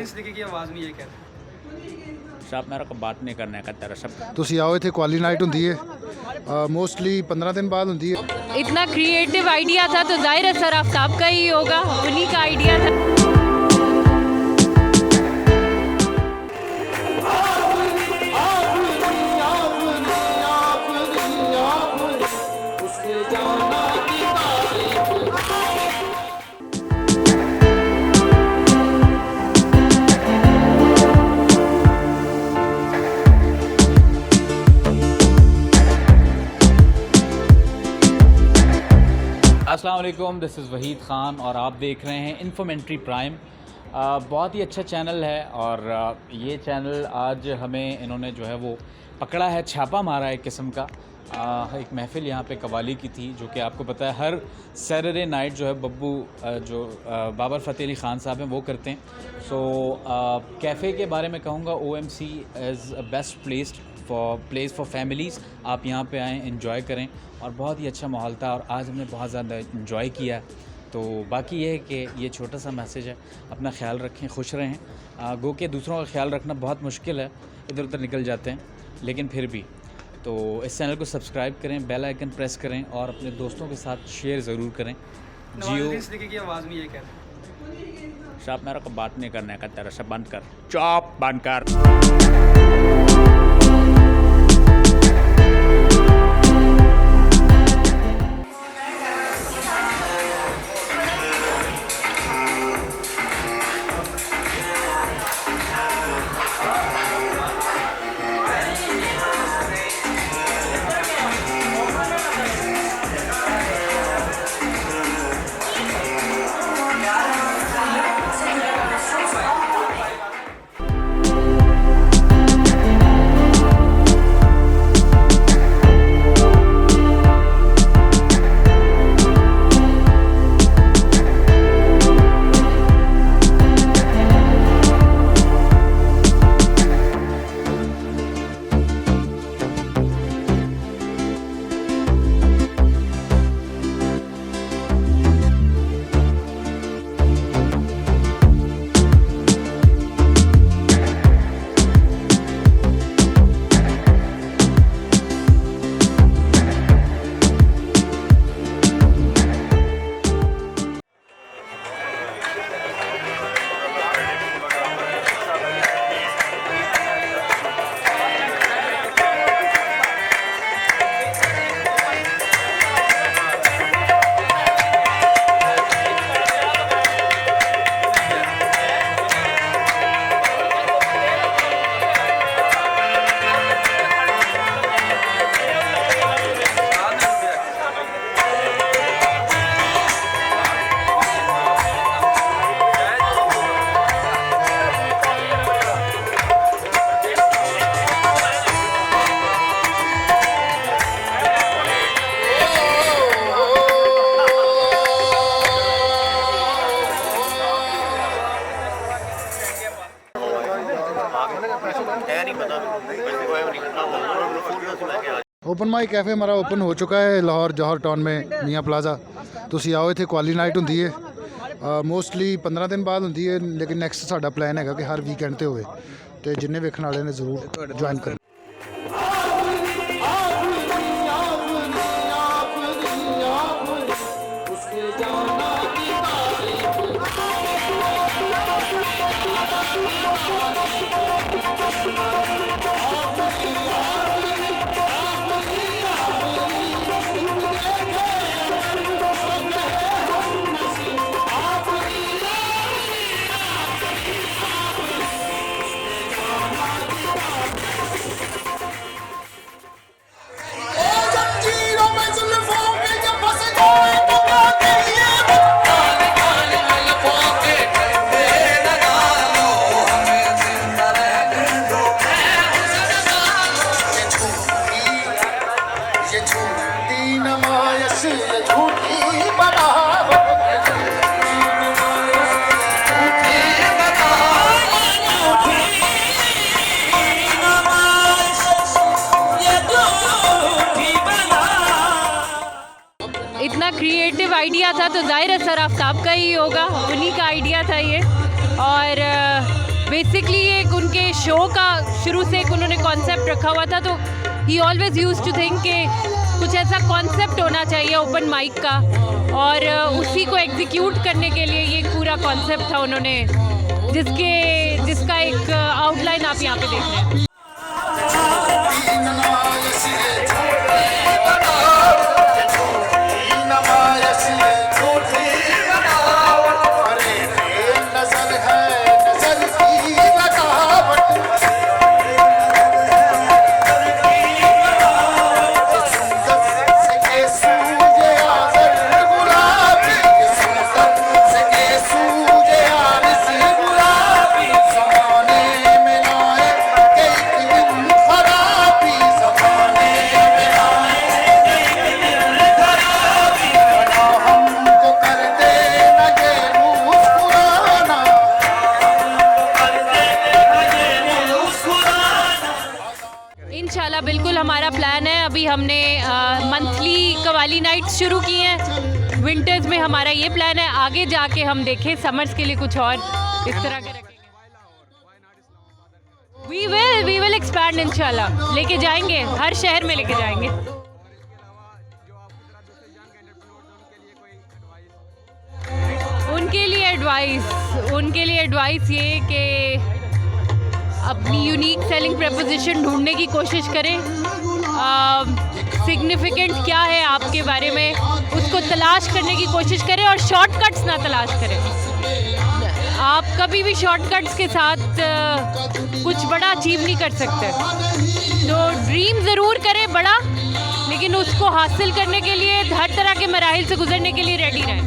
इस तरीके की आवाज़ में ये कहते हैं। साहब मेरे को बात नहीं करने का तेरा सब ਤੁਸੀਂ ਆਓ ਇੱਥੇ ਕੁਆਲੀ ਨਾਈਟ ਹੁੰਦੀ ਹੈ ਮੋਸਟਲੀ 15 ਦਿਨ ਬਾਅਦ ਹੁੰਦੀ ਹੈ। इतना क्रिएटिव आइडिया था तो जाहिर है सर आफ्ताब का ही होगा, उन्हीं का आइडिया था। अस्सलाम वालेकुम, दिस इज़ वहीद ख़ान और आप देख रहे हैं इन्फोमेंट्री प्राइम। बहुत ही अच्छा चैनल है और ये चैनल आज हमें इन्होंने जो है वो पकड़ा है, छापा मारा है एक किस्म का। एक महफ़िल यहाँ पे कवाली की थी जो कि आपको पता है हर सैटरडे नाइट जो है बब्बू जो बाबर फ़तेह अली ख़ान साहब हैं वो करते हैं। सो कैफ़े के बारे में कहूँगा OMC is best place for families. आप यहाँ पे आएँ, एंजॉय करें और बहुत ही अच्छा माहौल था और आज हमने बहुत ज़्यादा एंजॉय किया। तो बाकी ये है कि ये छोटा सा मैसेज है, अपना ख्याल रखें, खुश रहें। गो के दूसरों का ख्याल रखना बहुत मुश्किल है, इधर उधर निकल जाते हैं, लेकिन फिर भी तो इस चैनल को सब्सक्राइब करें, बेल आइकन प्रेस करें और अपने दोस्तों के साथ शेयर ज़रूर करें। जियो इस तरीके की आवाज़ में ये कहते हैं। साहब मेरे को बात नहीं करने का तेरा सब बंद कर, चॉप बंद कर। ओपन माइक कैफ़े हमारा ओपन हो चुका है लाहौर जौहर टाउन में मियाँ प्लाजा। ਤੁਸੀਂ ਆਓ ਇੱਥੇ ਕੁਆਲੀ ਨਾਈਟ ਹੁੰਦੀ ਹੈ ਮੋਸਟਲੀ 15 ਦਿਨ ਬਾਅਦ ਹੁੰਦੀ ਹੈ, ਲੇਕਿਨ ਨੈਕਸਟ ਸਾਡਾ ਪਲਾਨ ਹੈਗਾ ਕਿ ਹਰ ਵੀਕਐਂਡ ਤੇ ਹੋਵੇ ਤੇ ਜਿੰਨੇ ਵੇਖਣ ਵਾਲੇ ਨੇ ਜ਼ਰੂਰ ਜੁਆਇਨ ਕਰਨ। इतना क्रिएटिव आइडिया था तो जाहिर है सर आफ्ताब का ही होगा, उन्हीं का आइडिया था ये। और बेसिकली एक उनके शो का शुरू से एक उन्होंने कॉन्सेप्ट रखा हुआ था, तो he always use to think कि कुछ ऐसा कॉन्सेप्ट होना चाहिए ओपन माइक का, और उसी को एग्जीक्यूट करने के लिए ये पूरा कॉन्सेप्ट था उन्होंने, जिसका एक आउटलाइन आप यहाँ पे देख रहे हैं। इंशाल्लाह बिल्कुल हमारा प्लान है। अभी हमने मंथली कवाली नाइट्स शुरू की हैं, विंटर्स में हमारा ये प्लान है, आगे जाके हम देखें समर्स के लिए कुछ और इस तरह के रखेंगे। वी विल एक्सपैंड इंशाल्लाह, लेके जाएंगे, हर शहर में लेके जाएंगे। उनके लिए एडवाइस ये कि अपनी यूनिक सेलिंग प्रपोजिशन ढूंढने की कोशिश करें, सिग्निफिकेंट क्या है आपके बारे में उसको तलाश करने की कोशिश करें, और शॉर्टकट्स ना तलाश करें। आप कभी भी शॉर्टकट्स के साथ कुछ बड़ा अचीव नहीं कर सकते। तो ड्रीम ज़रूर करें बड़ा, लेकिन उसको हासिल करने के लिए हर तरह के मराहिल से गुजरने के लिए रेडी रहें।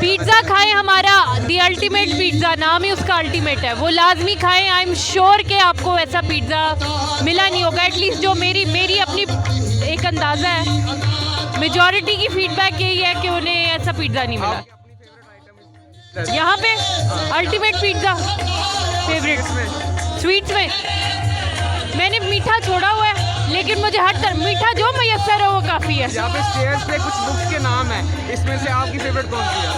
पिज़्ज़ा खाएं, हमारा दी अल्टीमेट पिज़्ज़ा, नाम ही उसका अल्टीमेट है, वो लाजमी खाएं। आई एम श्योर कि आपको ऐसा पिज़्ज़ा मिला नहीं होगा, एटलीस्ट जो मेरी अपनी एक अंदाज़ा है, मेजॉरिटी की फीडबैक यही है कि उन्हें ऐसा पिज़्ज़ा नहीं मिला। यहाँ पे अल्टीमेट पिज़्ज़ा फेवरेट स्वीट्स में मैंने मीठा छोड़ा हुआ है, लेकिन मुझे हर तरह मीठा जो मैसर है वो काफ़ी है। यहाँ पे स्टेयर्स पे कुछ बुक्स के नाम है, इसमें से आपकी फेवरेट कौन सी है?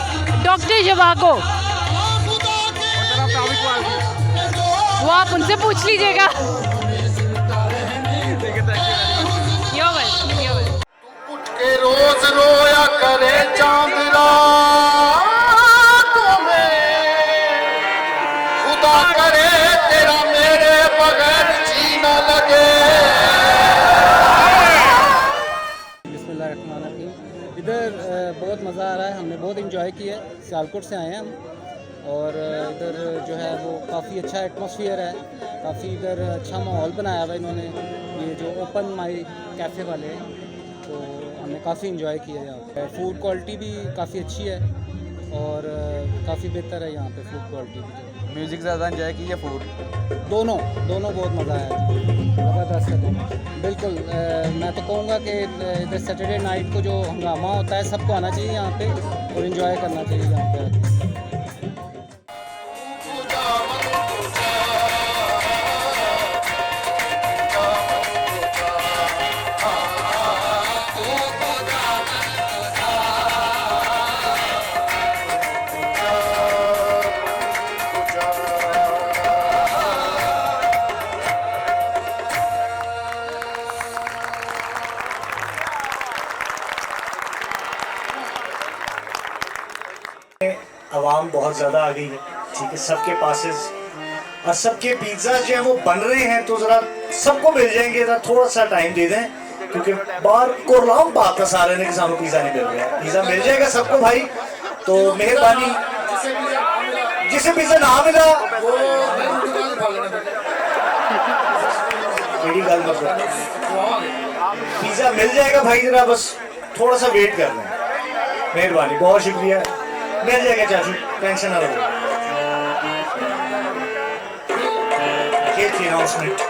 डॉक्टर जवागो, वो आप उनसे पूछ लीजिएगा। उठ के रोज रोया करे चांद रातों में, खुदा करे तेरा मेरे बगैर जीना लगे। बिस्मिल्लाहिर्रहमानिर्रहीम। इधर बहुत मज़ा आ रहा है, हमने बहुत इंजॉय किया है। सियालकोट से आए हैं हम, और इधर जो है वो काफ़ी अच्छा एटमॉस्फेयर है, काफ़ी इधर अच्छा माहौल बनाया हुआ इन्होंने, ये जो ओपन माइक कैफ़े वाले हैं, तो हमने काफ़ी इंजॉय किया यहाँ पे। फूड क्वालिटी भी काफ़ी अच्छी है, और काफ़ी बेहतर है यहाँ पे फूड क्वालिटी भी। म्यूजिक ज़्यादा एंजॉय की या फूड? दोनों बहुत मज़ा आया जी, ज़बरदस्त है दोनों। बिल्कुल मैं तो कहूँगा कि इधर सैटरडे नाइट को जो हंगामा होता है सबको आना चाहिए यहाँ पे और इन्जॉय करना चाहिए यहाँ पे। आवाम बहुत ज़्यादा आ गई है, ठीक है, सबके पासेस और सबके पिज़्ज़ा जो है वो बन रहे हैं, तो ज़रा सबको मिल जाएंगे, ज़रा थोड़ा सा टाइम दे दें, क्योंकि बार कोरलाम बात का सारे ने कि सामने पिज़्ज़ा नहीं मिल रहा है। पिज़्ज़ा मिल जाएगा सबको भाई, तो मेहरबानी, जिसे पिज़्ज़ा ना मिला वो मेरी गल मतलब पिज़्ज़ा मिल जाएगा भाई, ज़रा बस थोड़ा सा वेट कर लें, मेहरबानी, बहुत शुक्रिया। मिल जाएगा चाचू, टेंशन ना लो। ये थी अनाउंसमेंट।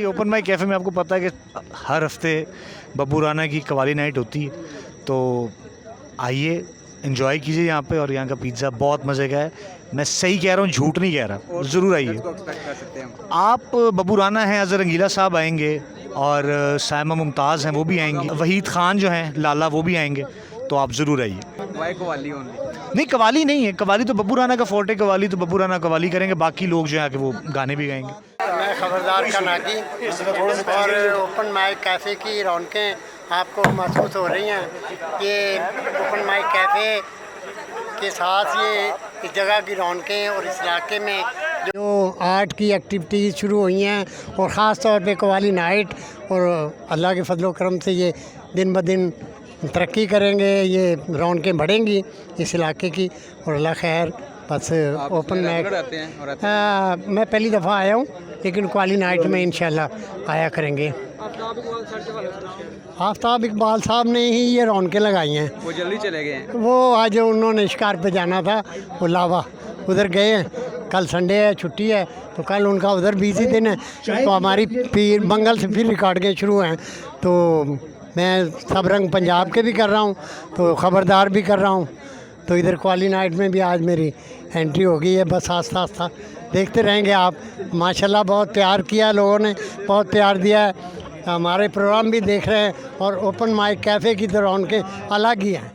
देखिए ओपन माइक कैफ़े में आपको पता है कि हर हफ्ते बब्बू राना की कवाली नाइट होती है, तो आइए एंजॉय कीजिए यहाँ पे। और यहाँ का पिज़्ज़ा बहुत मज़े का है, मैं सही कह रहा हूँ, झूठ नहीं कह रहा, ज़रूर आइए। आप बब्बू राना हैं, अज़हर रंगीला साहब आएंगे और सायमा मुमताज़ हैं वो भी आएंगी, वहीद ख़ान जो हैं लाला वो भी आएंगे, तो आप ज़रूर आइए। Why qawwali only? नहीं कवाली नहीं है, कवाली तो बब्बू राना का फोर्ट है, कवाली तो बब्बू राना कवाली करेंगे, बाकी लोग जो है आके वो गाने भी गाएंगे। मैं खबरदार का नागी और ओपन माइक कैफ़े की रौनकें आपको महसूस हो रही हैं। ये ओपन माइक कैफ़े के साथ ये इस जगह की रौनकें और इस इलाके में जो आर्ट की एक्टिविटीज़ शुरू हुई हैं और ख़ास तौर पे कवाली नाइट, और अल्लाह के फजलो करम से ये दिन ब दिन तरक्की करेंगे, ये रौनकें बढ़ेंगी इस इलाके की, और अल्लाह खैर बस ओपन माइक। मैं पहली दफ़ा आया हूँ, लेकिन कवाली नाइट में इंशाल्लाह आया करेंगे। आफ्ताब इकबाल साहब ने ही ये रौनकें लगाई हैं। वो जल्दी चले गए हैं। वो आज उन्होंने शिकार पे जाना था, वो लावा उधर गए हैं, कल संडे है, छुट्टी है, तो कल उनका उधर बिजी दिन है। तो हमारी फिर मंगल से फिर रिकॉर्डिंग शुरू हैं, तो मैं सब रंग पंजाब के भी कर रहा हूँ, तो ख़बरदार भी कर रहा हूँ, तो इधर कवाली नाइट में भी आज मेरी एंट्री हो गई है। बस आस्ता आस्ता देखते रहेंगे आप। माशाल्लाह बहुत प्यार किया लोगों ने, बहुत प्यार दिया है, हमारे प्रोग्राम भी देख रहे हैं, और ओपन माइक कैफ़े की तो रौनकें अलग ही हैं।